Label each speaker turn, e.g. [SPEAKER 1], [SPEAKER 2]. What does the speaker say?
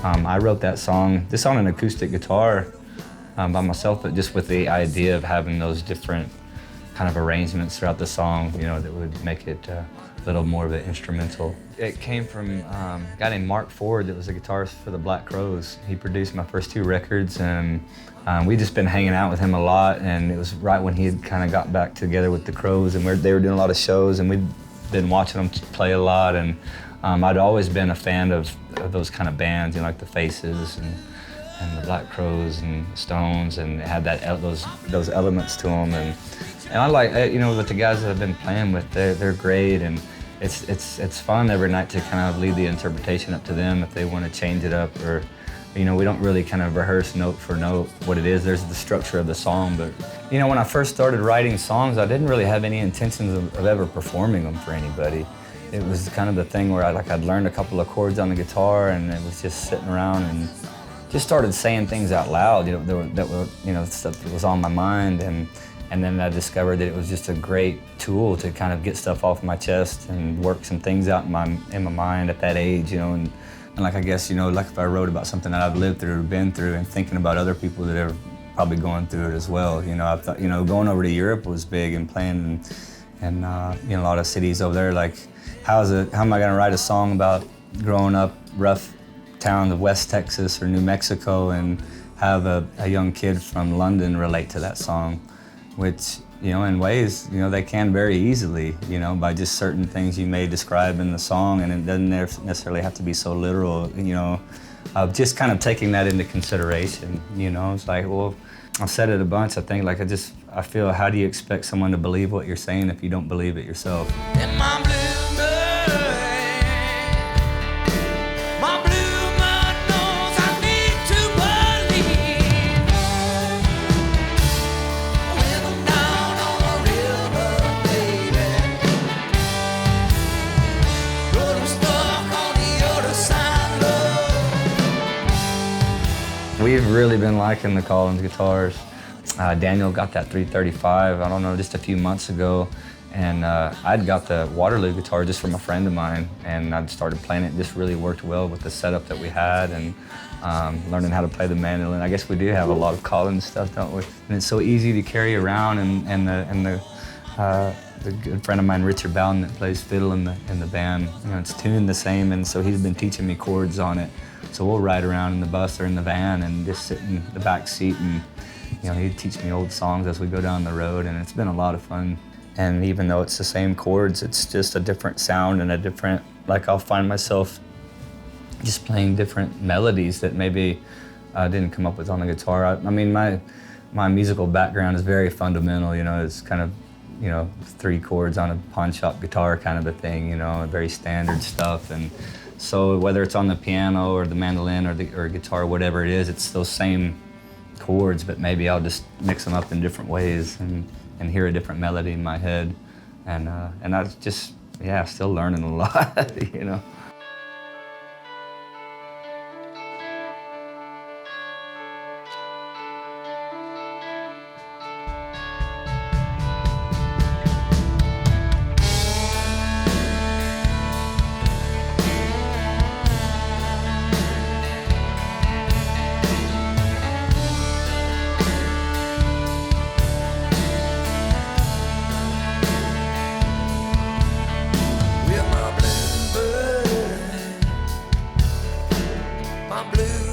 [SPEAKER 1] I wrote that song just on an acoustic guitar by myself, but just with the idea of having those different kind of arrangements throughout the song, you know, that would make it a little more of an instrumental. It came from a guy named Mark Ford that was a guitarist for the Black Crowes. He produced my first 2 records, and we'd just been hanging out with him a lot, and it was right when he had kind of got back together with the Crowes, and they were doing a lot of shows, and we'd been watching them play a lot, and I'd always been a fan of those kind of bands, you know, like the Faces and the Black Crowes and Stones, and it had those elements to them, and I like, you know, with the guys that I've been playing with, they're great, and it's fun every night to kind of leave the interpretation up to them if they want to change it up, or, you know, we don't really kind of rehearse note for note what it is. There's the structure of the song, but, you know, when I first started writing songs, I didn't really have any intentions of ever performing them for anybody. It was kind of the thing where I'd learned a couple of chords on the guitar, and it was just sitting around and just started saying things out loud, you know, that were, you know, stuff that was on my mind, and then I discovered that it was just a great tool to kind of get stuff off my chest and work some things out in my mind at that age, you know, and like, I guess, you know, like if I wrote about something that I've lived through or been through, and thinking about other people that are probably going through it as well. You know, I thought, you know, going over to Europe was big, and playing in you know, a lot of cities over there. Like, how am I gonna write a song about growing up rough towns of West Texas or New Mexico and have a young kid from London relate to that song, which, you know, in ways, you know, they can very easily, you know, by just certain things you may describe in the song, and it doesn't necessarily have to be so literal, you know. Just kind of taking that into consideration, you know. It's like, well, I've said it a bunch, I think, like, I feel, how do you expect someone to believe what you're saying if you don't believe it yourself?
[SPEAKER 2] In my Bluebird, my Bluebird knows I need to believe. When I'm down on the river, baby, but I'm stuck on the other side, love.
[SPEAKER 1] We've really been liking the Collins guitars. Daniel got that 335, I don't know, just a few months ago, and I'd got the Waterloo guitar just from a friend of mine, and I'd started playing it. It just really worked well with the setup that we had, and learning how to play the mandolin. I guess we do have a lot of Collins stuff, don't we? And it's so easy to carry around, and the good friend of mine, Richard Bowden, that plays fiddle in the band, you know, it's tuned the same, and so he's been teaching me chords on it. So we'll ride around in the bus or in the van and just sit in the back seat, and, you know, he'd teach me old songs as we go down the road, and it's been a lot of fun. And even though it's the same chords, it's just a different sound and a different, like, I'll find myself just playing different melodies that maybe I didn't come up with on the guitar. I mean, my musical background is very fundamental, you know, it's kind of, you know, 3 chords on a pawn shop guitar kind of a thing, you know, very standard stuff. And so whether it's on the piano or the mandolin or guitar, whatever it is, it's those same chords, but maybe I'll just mix them up in different ways and hear a different melody in my head. And I just, yeah, still learning a lot, you know.
[SPEAKER 2] My Bluebird, my blue